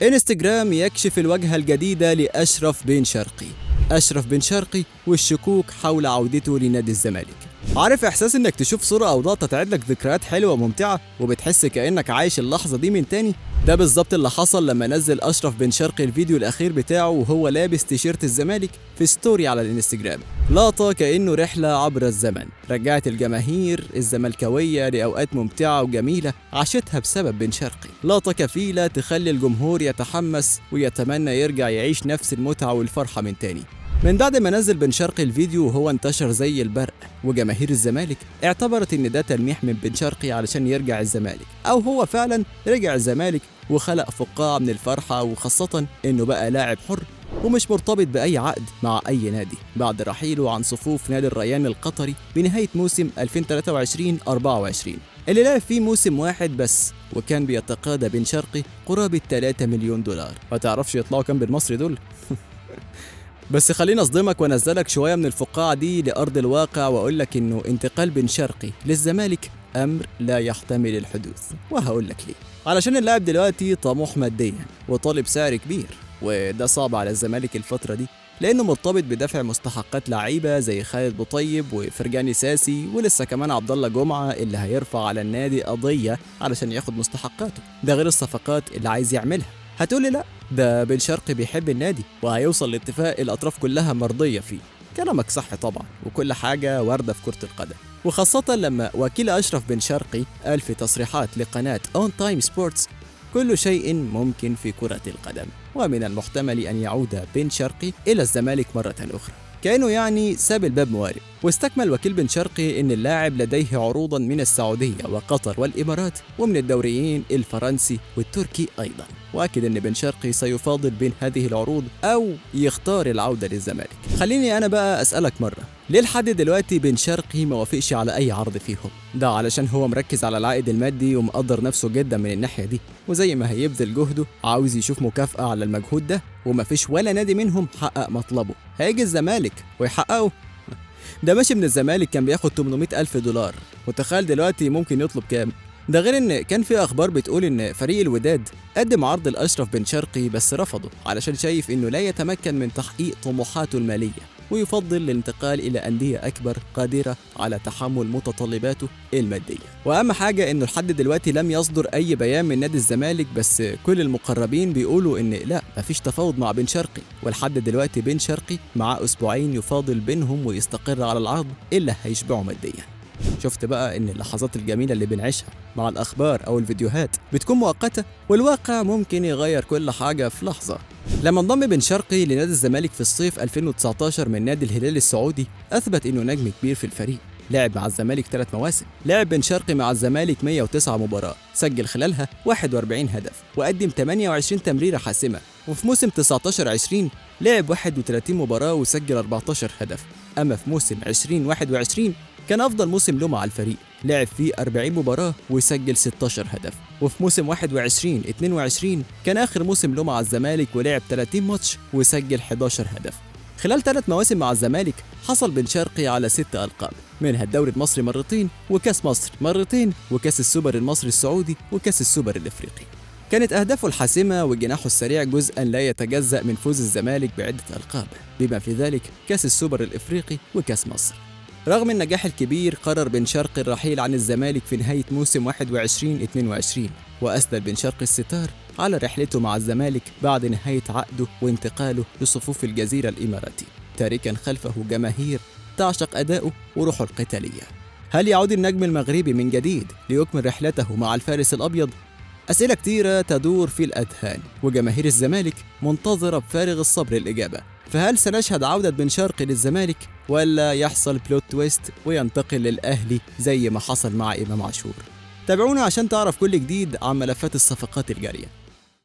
انستجرام يكشف الواجهة الجديدة لأشرف بن شرقي. أشرف بن شرقي والشكوك حول عودته لنادي الزمالك. عارف إحساس إنك تشوف صورة أو لقطة تعيد لك ذكريات حلوة وممتعة وبتحس كأنك عايش اللحظة دي من تاني؟ ده بالظبط اللي حصل لما نزل أشرف بن شرقي الفيديو الأخير بتاعه وهو لابس تيشيرت الزمالك في ستوري على الانستجرام. لقطة كأنه رحلة عبر الزمن، رجعت الجماهير الزملكاوية لأوقات ممتعة وجميلة عاشتها بسبب بن شرقي. لقطة كفيلة تخلي الجمهور يتحمس ويتمنى يرجع يعيش نفس المتعة والفرحة من تاني. من بعد ما نزل بن شرقي الفيديو وهو انتشر زي البرق، وجماهير الزمالك اعتبرت ان ده تلميح من بن شرقي علشان يرجع الزمالك، او هو فعلا رجع الزمالك وخلق فقاعة من الفرحة، وخاصة انه بقى لاعب حر ومش مرتبط بأي عقد مع أي نادي بعد رحيله عن صفوف نادي الريان القطري بنهاية موسم 2023-24 اللي لعب فيه موسم واحد بس، وكان بيتقاضى بن شرقي قرابة 3 مليون دولار. ما تعرفش يطلعوا كام بالمصري دول؟ بس خليني اصدمك وانزلك شويه من الفقاعه دي لارض الواقع واقول لك انه انتقال بن شرقي للزمالك امر لا يحتمل الحدوث، وهقول لك ليه. علشان اللاعب دلوقتي طموح ماديا وطالب سعر كبير، وده صعب على الزمالك الفتره دي لانه مرتبط بدفع مستحقات لعيبه زي خالد بوطيب وفرجاني ساسي، ولسه كمان عبد الله جمعه اللي هيرفع على النادي قضيه علشان ياخد مستحقاته، ده غير الصفقات اللي عايز يعملها. هتقولي لا، ده بن شرقي بيحب النادي وهيوصل لاتفاق الأطراف كلها مرضية فيه. كلامك صح طبعا، وكل حاجة واردة في كرة القدم، وخاصة لما وكيل أشرف بن شرقي قال في تصريحات لقناة أون تايم سبورتس: كل شيء ممكن في كرة القدم، ومن المحتمل أن يعود بن شرقي إلى الزمالك مرة أخرى. كأنه يعني ساب الباب موارب. واستكمل وكيل بن شرقي أن اللاعب لديه عروضا من السعودية وقطر والإمارات ومن الدوريين الفرنسي والتركي أيضا، وأكد أن بن شرقي سيفاضل بين هذه العروض أو يختار العودة للزمالك. خليني أنا بقى أسألك مرة، ليه لحد دلوقتي بن شرقي ما وافقش على أي عرض فيهم؟ ده علشان هو مركز على العائد المادي ومقدر نفسه جدا من الناحية دي، وزي ما هيبذل جهده عاوز يشوف مكافأة على المجهود ده، ومفيش ولا نادي منهم حقق مطلبه. هيجي الزمالك ويحققه؟ ده ماشي من الزمالك كان بياخد 800 ألف دولار، وتخيل دلوقتي ممكن يطلب كام؟ ده غير ان كان في اخبار بتقول ان فريق الوداد قدم عرض لأشرف بن شرقي بس رفضه علشان شايف انه لا يتمكن من تحقيق طموحاته المالية، ويفضل الانتقال إلى أندية أكبر قادرة على تحمل متطلباته المادية. وأهم حاجة إنه لحد دلوقتي لم يصدر أي بيان من نادي الزمالك، بس كل المقربين بيقولوا إن لا، مفيش تفاوض مع بن شرقي، ولحد دلوقتي بن شرقي معاه أسبوعين يفاضل بينهم ويستقر على العرض اللي هيشبعه ماديا. شفت بقى إن اللحظات الجميلة اللي بنعيشها مع الأخبار أو الفيديوهات بتكون مؤقتة، والواقع ممكن يغير كل حاجة في لحظة. لما انضم بن شرقي لنادي الزمالك في الصيف 2019 من نادي الهلال السعودي، أثبت إنه نجم كبير في الفريق. لعب مع الزمالك 3 مواسم، لعب بن شرقي مع الزمالك 109 مباراة، سجل خلالها 41 هدف، وقدم 28 تمريرة حاسمة. وفي موسم 19-20 لعب 31 مباراة وسجل 14 هدف. أما في موسم 2021 كان أفضل موسم له مع الفريق، لعب فيه 40 مباراة وسجل 16 هدف. وفي موسم 21-22 كان آخر موسم له مع الزمالك ولعب 30 ماتش وسجل 11 هدف. خلال 3 مواسم مع الزمالك حصل بن شرقي على 6 ألقاب، منها الدوري المصري مرتين، وكاس مصر مرتين، وكاس السوبر المصري السعودي، وكاس السوبر الإفريقي. كانت أهدافه الحاسمة وجناحه السريع جزءاً لا يتجزأ من فوز الزمالك بعدة ألقاب، بما في ذلك كاس السوبر الإفريقي وكاس مصر. رغم النجاح الكبير قرر بن شرقي الرحيل عن الزمالك في نهاية موسم 21-22، وأسدل بن شرقي الستار على رحلته مع الزمالك بعد نهاية عقده وانتقاله لصفوف الجزيرة الإماراتي، تاركا خلفه جماهير تعشق أداؤه وروحه القتالية. هل يعود النجم المغربي من جديد ليكمل رحلته مع الفارس الأبيض؟ أسئلة كتيرة تدور في الأذهان، وجماهير الزمالك منتظرة بفارغ الصبر الإجابة. فهل سنشهد عودة بن شرقي للزمالك، ولا يحصل بلوت تويست وينتقل للأهلي زي ما حصل مع إمام عاشور؟ تابعونا عشان تعرف كل جديد عن ملفات الصفقات الجارية.